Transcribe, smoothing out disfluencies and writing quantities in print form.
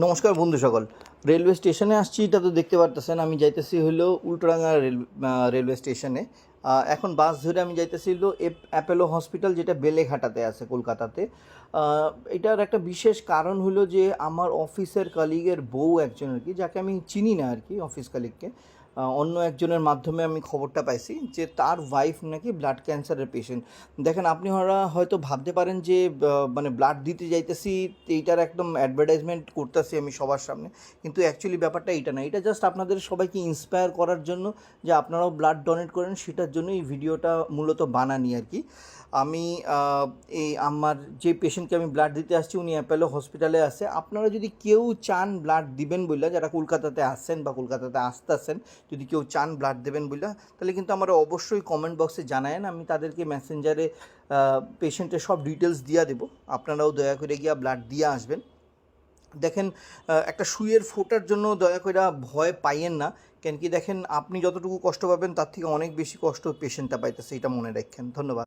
নমস্কার বন্ধু সকল। রেলওয়ে স্টেশনে আসছি, এটা তো দেখতে পারতেছেন। আমি যাইতেছি হলো উল্টোডাঙ্গা রেলওয়ে স্টেশনে। এখন বাস ধরে আমি যাইতেছি হলো অ্যাপোলো হসপিটাল, যেটা বেলেঘাটাতে আছে কলকাতাতে। এটার একটা বিশেষ কারণ হলো যে আমার অফিসের কালিগের বউ একজন আর কি, যাকে আমি চিনি না আর কি, অফিস কালিগকে অন্য একজনের মাধ্যমে আমি খবরটা পাইছি যে তার ওয়াইফ নাকি ব্লাড ক্যান্সারের পেশেন্ট। দেখেন, আপনি হয়তো ভাবতে পারেন যে মানে ব্লাড দিতে যাইতেছি, এইটার একদম অ্যাডভার্টাইজমেন্ট করতেছি আমি সবার সামনে, কিন্তু অ্যাকচুয়ালি ব্যাপারটা এইটা না। এটা জাস্ট আপনাদের সবাইকে ইন্সপায়ার করার জন্য যে আপনারাও ব্লাড ডোনেট করেন, সেটার জন্য এই ভিডিওটা মূলত বানানি আর কি। আমি এই আমার যে পেশেন্টকে আমি ব্লাড দিতে আসছি, উনি অ্যাপোলো হসপিটালে আছে। আপনারা যদি কেউ চান ব্লাড দিবেন বললে, যারা কলকাতাতে আসছেন বা কলকাতাতে আসতেছেন, যদি কেউ চান ব্লাড দেবেন বললে, তাহলে কিন্তু আমরা অবশ্যই কমেন্ট বক্সে জানায়েন। আমি তাদেরকে মেসেঞ্জারে পেশেন্টের সব ডিটেলস দিয়ে দেবো। আপনারাও দয়া করে গিয়া ব্লাড দিয়ে আসবেন। দেখেন, একটা সুইয়ের ফোঁটার জন্য দয়া করে ভয় পাইয়েন না। কেন কি দেখেন, আপনি যতটুকু কষ্ট পাবেন তার থেকে অনেক বেশি কষ্ট পেশেন্টটা পাইতেছে, এটা মনে রাখেন। ধন্যবাদ।